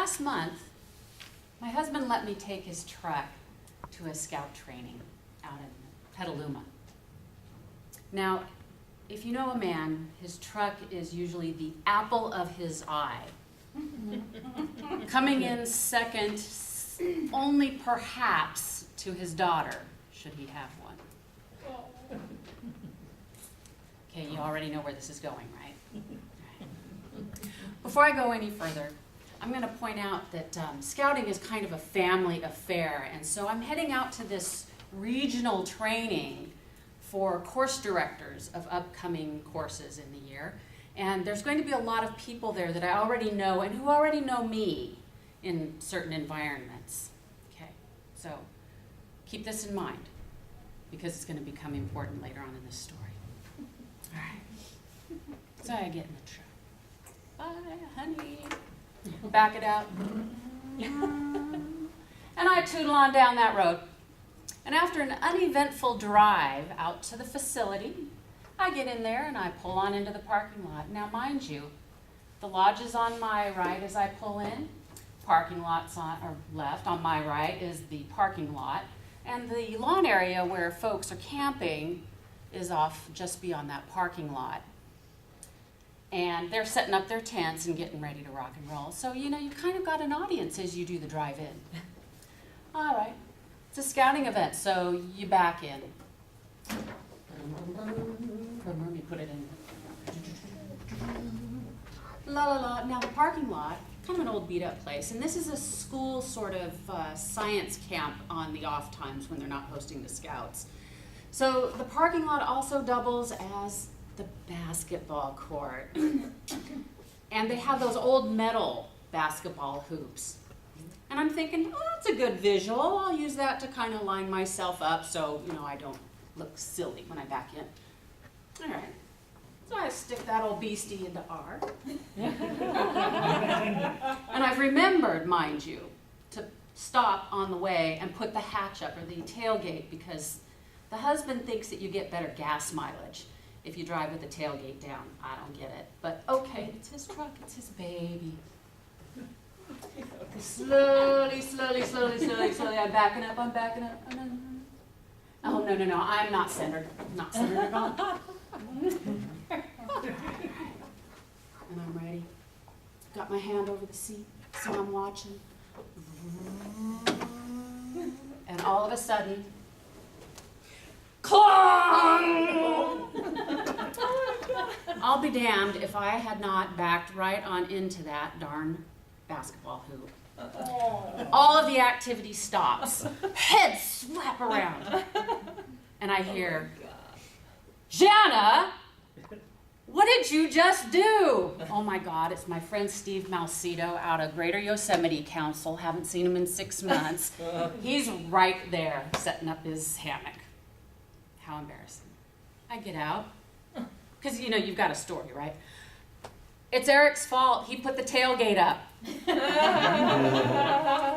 last month, my husband let me take his truck to a scout training out in Petaluma. Now, if you know a man, his truck is usually the apple of his eye. Coming in second, only perhaps to his daughter, should he have one. Okay, you already know where this is going, right? Before I go any further, I'm going to point out that scouting is kind of a family affair, and so I'm heading out to this regional training for course directors of upcoming courses in the year. And there's going to be a lot of people there that I already know and who already know me in certain environments. Okay, so keep this in mind because it's going to become important later on in this story. All right, so I get in the truck. Bye, honey. Back it up. And I tootle on down that road. And after an uneventful drive out to the facility, I get in there and I pull on into the parking lot. Now, mind you, the lodge is on my right as I pull in. Parking lot's on or left. On my right is the parking lot. And the lawn area where folks are camping is off just beyond that parking lot. And they're setting up their tents and getting ready to rock and roll. So, you know, you kind of got an audience as you do the drive-in. All right. It's a scouting event, so you back in. Let me put it in. La la la. Now the parking lot, kind of an old beat-up place, and this is a school sort of science camp on the off times when they're not hosting the scouts. So the parking lot also doubles as the basketball court. And they have those old metal basketball hoops. And I'm thinking, oh, that's a good visual. I'll use that to kind of line myself up so, you know, I don't look silly when I back in. All right. So I stick that old beastie into R. And I've remembered, mind you, to stop on the way and put the hatch up or the tailgate because the husband thinks that you get better gas mileage if you drive with the tailgate down. I don't get it. But okay, it's his truck, it's his baby. Slowly, I'm backing up. Oh, no, I'm not centered. Not centered at all. And I'm ready. Got my hand over the seat, so I'm watching. And all of a sudden, clong! I'll be damned if I had not backed right on into that darn basketball hoop. All of the activity stops. Heads slap around. And I hear, Jahna, what did you just do? Oh my God, it's my friend Steve Malcito out of Greater Yosemite Council. Haven't seen him in 6 months. He's right there setting up his hammock. How embarrassing. I get out. Because, you know, you've got a story, right? It's Eric's fault. He put the tailgate up.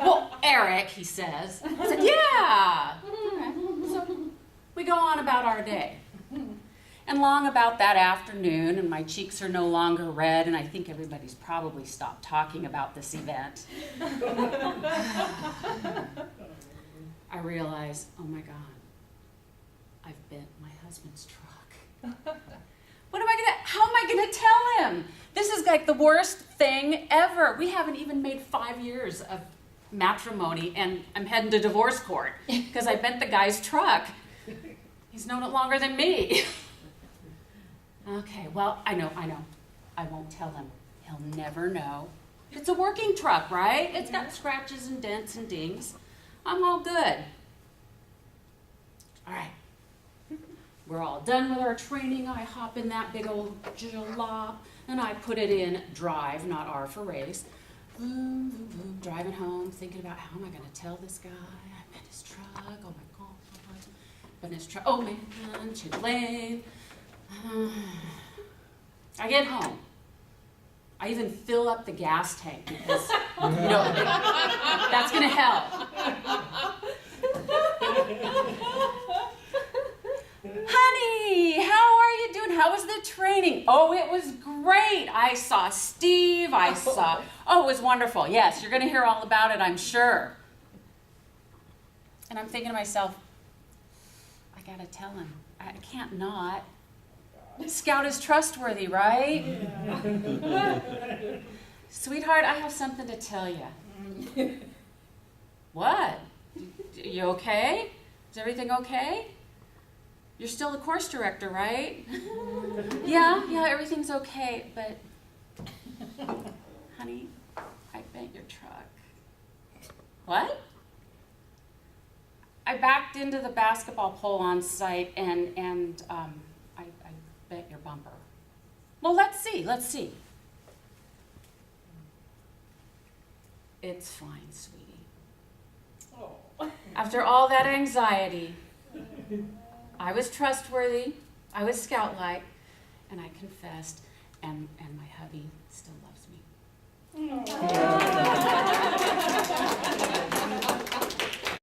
Well, Eric, he says. I said, yeah. Okay. So we go on about our day. And long about that afternoon, and my cheeks are no longer red, and I think everybody's probably stopped talking about this event. I realize, oh my God, I've bent my husband's truck. How am I gonna tell him? This is like the worst thing ever. We haven't even made 5 years of matrimony and I'm heading to divorce court because I bent the guy's truck. He's known it longer than me. Okay, well, I know. I won't tell him. He'll never know. It's a working truck, right? It's got scratches and dents and dings. I'm all good. All right. We're all done with our training. I hop in that big old jalop, and I put it in drive, not R for race. Boom, boom, boom, driving home, thinking about how am I going to tell this guy? I met his truck. Oh my God. But his truck. Oh man, too late. I get home. I even fill up the gas tank because that's going to help. Honey, how are you doing? How was the training? Oh, it was great. I saw Steve. I saw Oh, it was wonderful. Yes, you're going to hear all about it, I'm sure. And I'm thinking to myself, I got to tell him. I can't not. Scout is trustworthy, right? Yeah. Sweetheart, I have something to tell you. What? You okay? Is everything okay? You're still the course director, right? Yeah, everything's okay, but honey, I bent your truck. What? I backed into the basketball pole on site and I bent your bumper. Well, let's see. It's fine, sweetie. Oh. After all that anxiety, I was trustworthy, I was scout-like, and I confessed, and my hubby still loves me.